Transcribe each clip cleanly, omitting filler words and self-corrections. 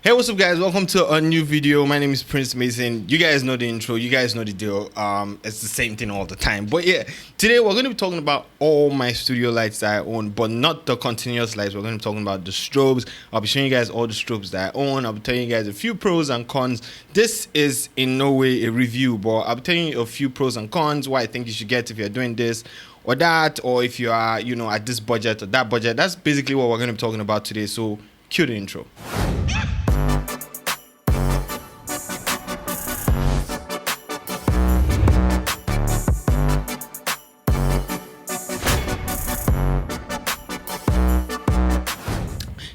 Hey, what's up guys, welcome to a new video. My name is Prince Meyson. You guys know the intro, you guys know the deal. It's the same thing all the time, but yeah, today we're going to be talking about all my studio lights that I own, but not the continuous lights. We're going to be talking about the strobes. I'll be showing you guys all the strobes that I own. I'll be telling you guys a few pros and cons. This is in no way a review, but I'll be telling you a few pros and cons, what I think you should get if you're doing this or that, or if you are, at this budget or that budget. That's basically what we're going to be talking about today. So cue the intro.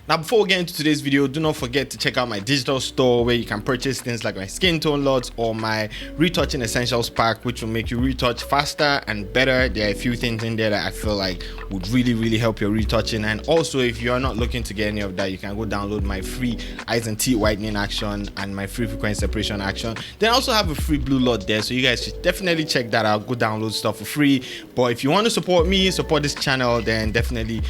Now, before we get into today's video, do not forget to check out my digital store where you can purchase things like my skin tone lots or my retouching essentials pack, which will make you retouch faster and better. There are a few things in there that I feel like would really help your retouching. And also, if you are not looking to get any of that, you can go download my free eyes and teeth whitening action and my free frequency separation action. Then I also have a free blue lot there, so you guys should definitely check that out. Go download stuff for free. But if you want to support me, support this channel, then definitely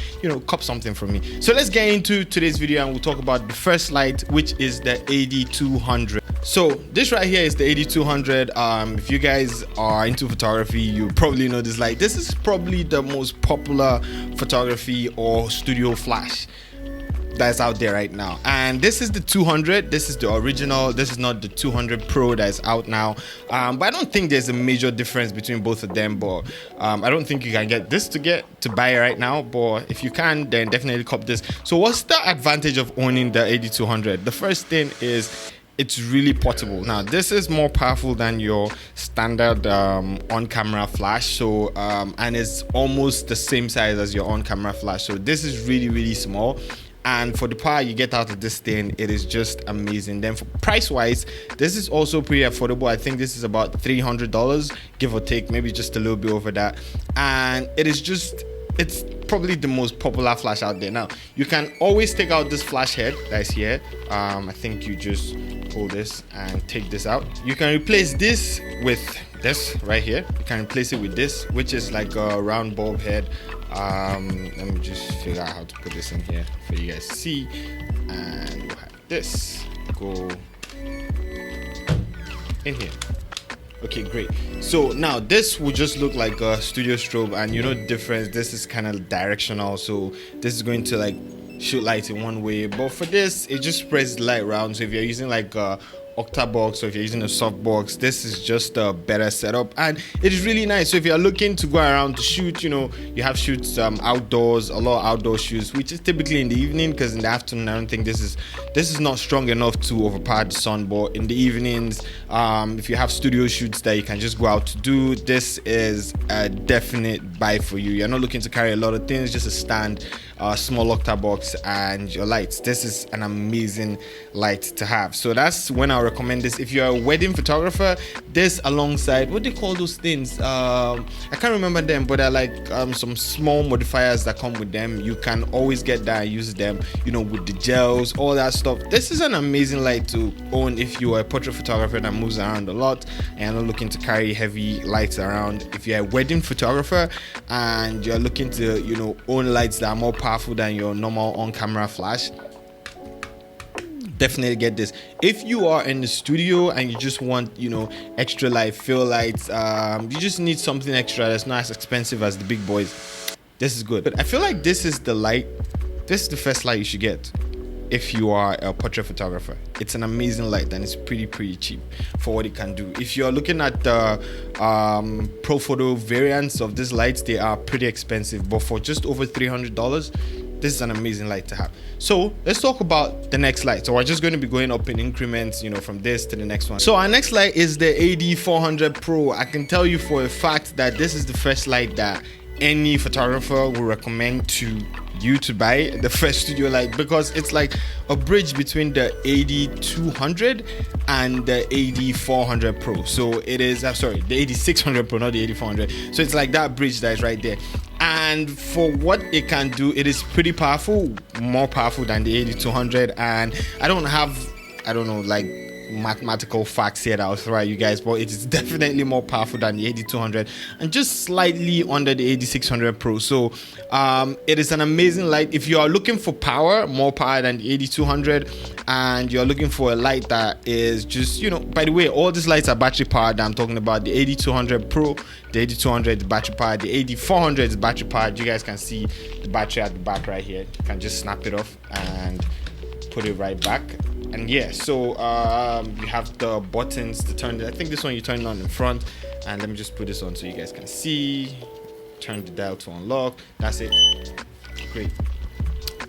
cop something from me. So let's get into today's video and we'll talk about the first light, which is the AD200. So this right here is the AD200. If you guys are into photography, you probably know this light. This is probably the most popular photography or studio flash that's out there right now, and this is the 200. This is the original. This is not the 200 Pro that is out now, but I don't think there's a major difference between both of them. But I don't think you can get this to buy it right now, but if you can, then definitely cop this. So what's the advantage of owning the AD200? The first thing is it's really portable. Now this is more powerful than your standard on-camera flash, so and it's almost the same size as your on-camera flash. So this is really small, and for the power you get out of this thing, it is just amazing. Then for price wise, this is also pretty affordable. I think this is about $300, give or take, maybe just a little bit over that, and it's probably the most popular flash out there. Now you can always take out this flash head that's here. I think you just pull this and take this out. You can replace this with this right here. You can replace it with this, which is like a round bulb head. Let me just figure out how to put this in here for you guys to see, and we'll have this go in here. Okay, great. So now this will just look like a studio strobe, and the difference, this is kind of directional, so this is going to like shoot light in one way, but for this it just spreads the light around. So if you're using like a octabox or if you're using a softbox, this is just a better setup, and it is really nice. So if you're looking to go around to shoot, you have shoots outdoors, a lot of outdoor shoots, which is typically in the evening, because in the afternoon I don't think this is not strong enough to overpower the sun. But in the evenings, if you have studio shoots that you can just go out to do, this is a definite buy for you. You're not looking to carry a lot of things, just a stand, small octabox, and your lights. This is an amazing light to have. So that's when I recommend this. If you're a wedding photographer, this alongside, what do they call those things, I can't remember them, but they're like some small modifiers that come with them. You can always get that and use them, with the gels, all that stuff. This is an amazing light to own if you are a portrait photographer that moves around a lot and are looking to carry heavy lights around. If you're a wedding photographer and you're looking to own lights that are more powerful than your normal on-camera flash, definitely get this. If you are in the studio and you just want extra light, fill lights, you just need something extra that's not as expensive as the big boys, this is good. But I feel like this is the first light you should get if you are a portrait photographer. It's an amazing light and it's pretty cheap for what it can do. If you're looking at the pro photo variants of these lights, they are pretty expensive, but for just over $300, this is an amazing light to have. So let's talk about the next light. So we're just going to be going up in increments, from this to the next one. So our next light is the AD400pro. I can tell you for a fact that this is the first light that any photographer will recommend to you to buy, the first studio light, because it's like a bridge between the AD200 and the AD400pro. So it is the AD600pro, not the AD400. So it's like that bridge that is right there. And for what it can do, it is pretty powerful, more powerful than the AD200. And I don't know like mathematical facts here that I'll throw at you guys, but it is definitely more powerful than the AD200 and just slightly under the AD600 Pro. So it is an amazing light. If you are looking for power, more power than the AD200, and you're looking for a light that is just, you know, by the way, all these lights are battery powered. I'm talking about the AD200 Pro, the AD200 is battery powered, the AD400 is battery powered. You guys can see the battery at the back right here. You can just snap it off and put it right back. And yeah, so you have the buttons to turn it. I think this one you turn it on in front, and let me just put this on so you guys can see. Turn the dial to unlock. That's it. Great,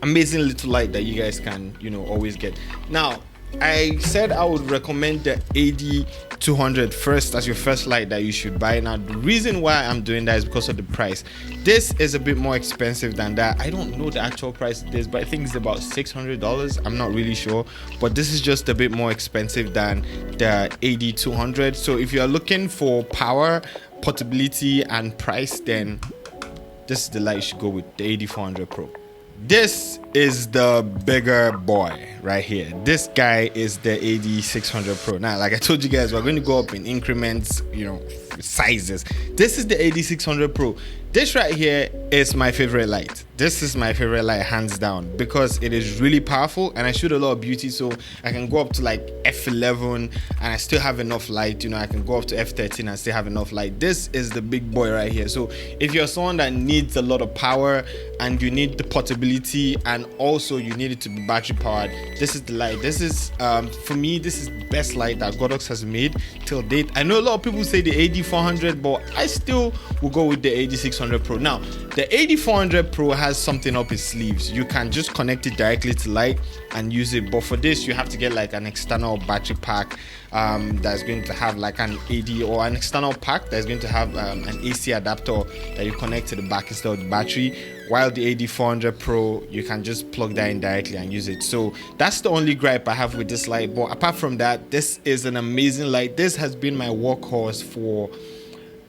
amazing little light that you guys can, you know, always get. Now, I said I would recommend the AD200 first as your first light that you should buy. Now, the reason why I'm doing that is because of the price. This is a bit more expensive than that. I don't know the actual price of this, but I think it's about $600. I'm not really sure, but this is just a bit more expensive than the AD200. So if you're looking for power, portability, and price, then this is the light you should go with, the AD400 Pro. This is the bigger boy right here. This guy is the AD600 Pro. Now, like I told you guys, we're going to go up in increments, you know, sizes. This is the AD600 Pro. This right here is my favorite light. This is my favorite light, hands down, because it is really powerful and I shoot a lot of beauty, so I can go up to like f11 and I still have enough light. You know, I can go up to f13 and still have enough light. This is the big boy right here. So if you're someone that needs a lot of power and you need the portability and also you need it to be battery powered, this is the light. This is for me, this is the best light that Godox has made till date. I know a lot of people say the AD400, but I still will go with the AD600 Pro. Now, the AD400 Pro has something up its sleeves. You can just connect it directly to light and use it, but for this you have to get like an external battery pack that's going to have like an AD, or an external pack that's going to have an AC adapter that you connect to the back instead of the battery, while the AD400 Pro you can just plug that in directly and use it. So that's the only gripe I have with this light, but apart from that, this is an amazing light. This has been my workhorse for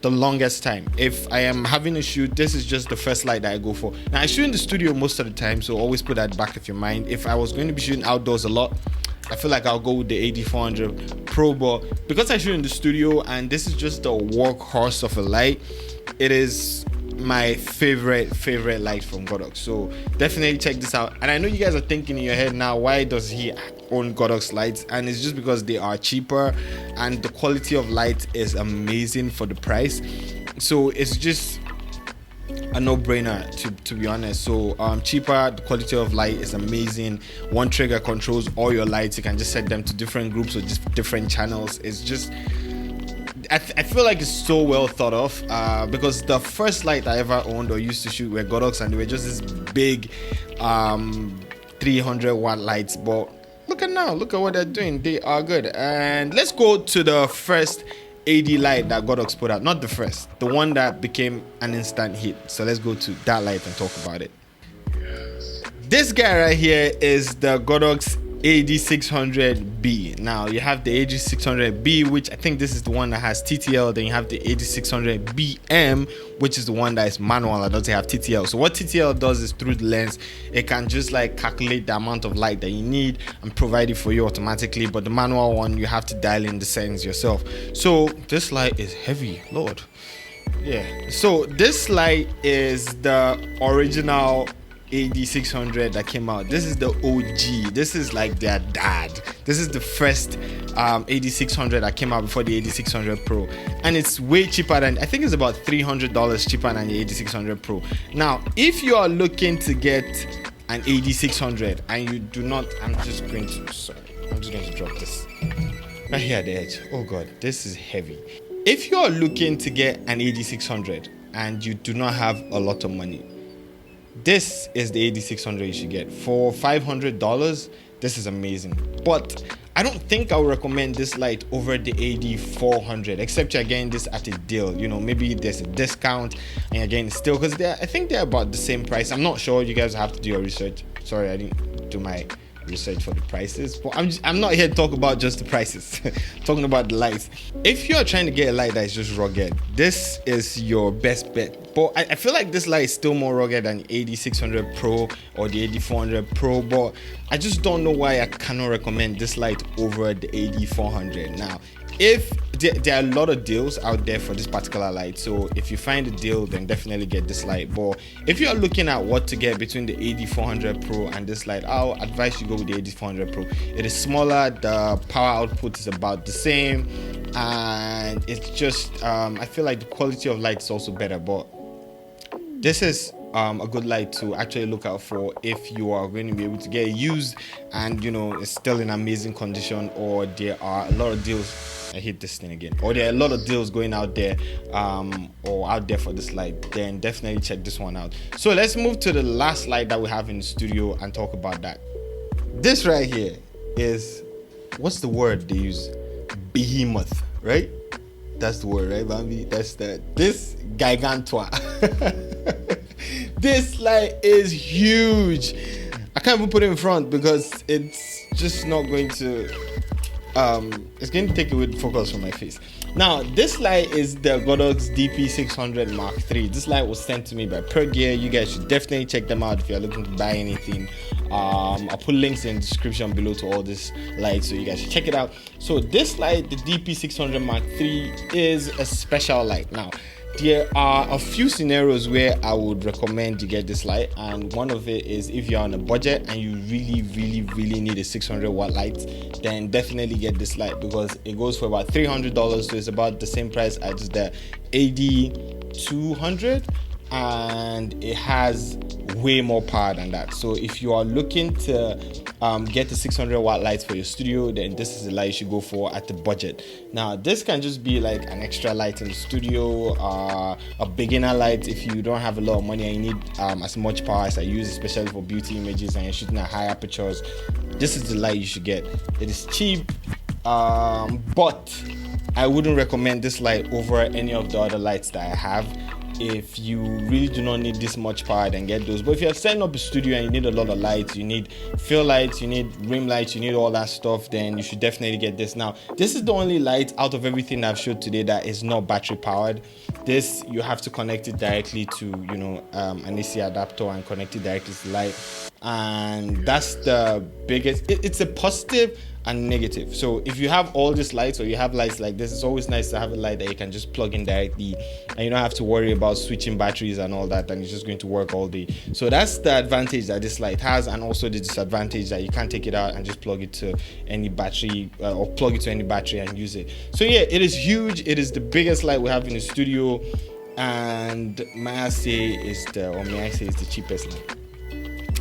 the longest time. If I am having a shoot, this is just the first light that I go for. Now, I shoot in the studio most of the time, so always put that back of your mind. If I was going to be shooting outdoors a lot, I feel like I'll go with the AD400 Pro, but because I shoot in the studio and this is just the workhorse of a light, it is my favorite light from Godox. So definitely check this out. And I know you guys are thinking in your head now, why does he own Godox lights? And it's just because they are cheaper and the quality of light is amazing for the price. So it's just a no-brainer, to be honest. So cheaper, the quality of light is amazing. One trigger controls all your lights. You can just set them to different groups or just different channels. It's just, I feel like it's so well thought of, because the first light I ever owned or used to shoot were Godox, and they were just this big 300 watt lights. But look at now, look at what they're doing. They are good. And let's go to the first AD light that Godox put out. Not the first, the one that became an instant hit. So let's go to that light and talk about it. This guy right here is the Godox AD600B. Now you have the AD600B, which I think this is the one that has TTL. Then you have the AD600BM, which is the one that is manual and doesn't have TTL. So what TTL does is, through the lens, it can just like calculate the amount of light that you need and provide it for you automatically. But the manual one, you have to dial in the settings yourself. So this light is heavy, Lord. Yeah. So this light is the original AD600 that came out. This is the OG. This is like their dad. This is the first AD600 that came out before the AD600 Pro, and it's way cheaper than, I think it's about $300 cheaper than the AD600 Pro. Now, if you are looking to get an AD600 and you do not, I'm just going to drop this right here at the edge. Oh god, this is heavy. If you are looking to get an AD600 and you do not have a lot of money, this is the AD600 you should get. For $500, this is amazing. But I don't think I would recommend this light over the AD400, except you're getting this at a deal. You know, maybe there's a discount and again, still, because I think they're about the same price. I'm not sure. You guys have to do your research. Sorry, I didn't do my research for the prices, but I'm not here to talk about just the prices. Talking about the lights. If you're trying to get a light that is just rugged, this is your best bet. But I feel like this light is still more rugged than the AD600pro or the AD400pro, but I just don't know why I cannot recommend this light over the AD400. Now, if there are a lot of deals out there for this particular light, so if you find a deal, then definitely get this light. But if you're looking at what to get between the AD400pro and this light, I'll advise you go with the AD400pro. It is smaller, the power output is about the same, and it's just I feel like the quality of light is also better. But this is a good light to actually look out for if you are going to be able to get it used and it's still in amazing condition, or there are a lot of deals. I hit this thing again. Or there are a lot of deals going out there or out there for this light, then definitely check this one out. So let's move to the last light that we have in the studio and talk about that. This right here is, what's the word they use? Behemoth, right? That's the word, right, Bambi? This gigantua. This light is huge. I can't even put it in front because it's just not going to it's going to take away the focus from my face. Now, this light is the Godox DP600 Mark III. This light was sent to me by Per Gear. You guys should definitely check them out if you're looking to buy anything. I'll put links in the description below to all this lights, so you guys should check it out. So this light, the DP600 Mark III, is a special light. Now, there are a few scenarios where I would recommend you get this light, and one of it is if you're on a budget and you really need a 600 watt light, then definitely get this light because it goes for about $300, so it's about the same price as the AD200, and it has way more power than that. So if you are looking to get the 600 watt lights for your studio, then this is the light you should go for at the budget. Now, this can just be like an extra light in the studio, a beginner light if you don't have a lot of money and you need as much power as I use, especially for beauty images and you're shooting at high apertures. This is the light you should get. It is cheap, but I wouldn't recommend this light over any of the other lights that I have. If you really do not need this much power, then get those. But if you're setting up a studio and you need a lot of lights, you need fill lights, you need rim lights, you need all that stuff, then you should definitely get this. Now, this is the only light out of everything I've showed today that is not battery powered. This, you have to connect it directly to an AC adapter and connect it directly to the light, and that's the biggest. It's a positive and negative. So if you have all these lights, or you have lights like this, it's always nice to have a light that you can just plug in directly and you don't have to worry about switching batteries and all that, and it's just going to work all day. So that's the advantage that this light has, and also the disadvantage that you can't take it out and just plug it to any battery or plug it to any battery and use it. So yeah, it is huge. It is the biggest light we have in the studio, and may I say it's the cheapest light.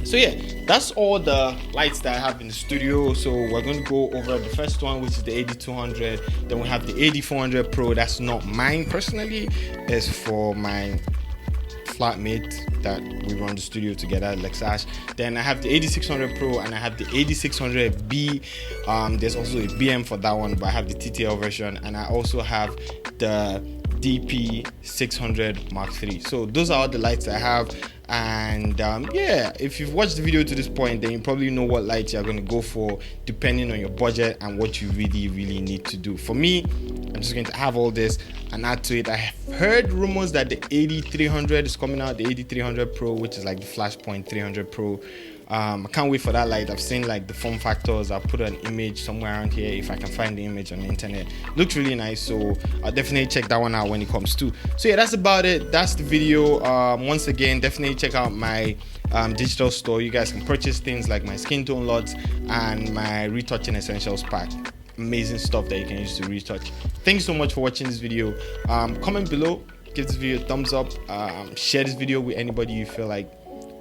So yeah, that's all the lights that I have in the studio. So we're going to go over the first one, which is the AD200. Then we have the AD400pro. That's not mine personally. It's for my flatmate that we run the studio together, Lexash. Then I have the AD600pro and I have the AD600B. There's also a BM for that one, but I have the TTL version, and I also have the DP600 Mark III. So those are all the lights I have. And yeah, if you've watched the video to this point, then you probably know what lights you're going to go for depending on your budget and what you really need to do. For me, I'm just going to have all this and add to it. I have heard rumors that the AD300 is coming out, the AD300pro, which is like the Flashpoint 300 Pro. I can't wait for that light. I've seen like the form factors. I'll put an image somewhere around here if I can find the image on the internet. Looks really nice, so I'll definitely check that one out when it comes to. So yeah, that's about it. That's the video. Once again, definitely check out my digital store. You guys can purchase things like my skin tone lots and my retouching essentials pack. Amazing stuff that you can use to retouch. Thanks so much for watching this video. Comment below, give this video a thumbs up, share this video with anybody you feel like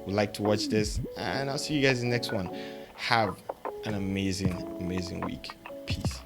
would like to watch this, and I'll see you guys in the next one. Have an amazing week. Peace.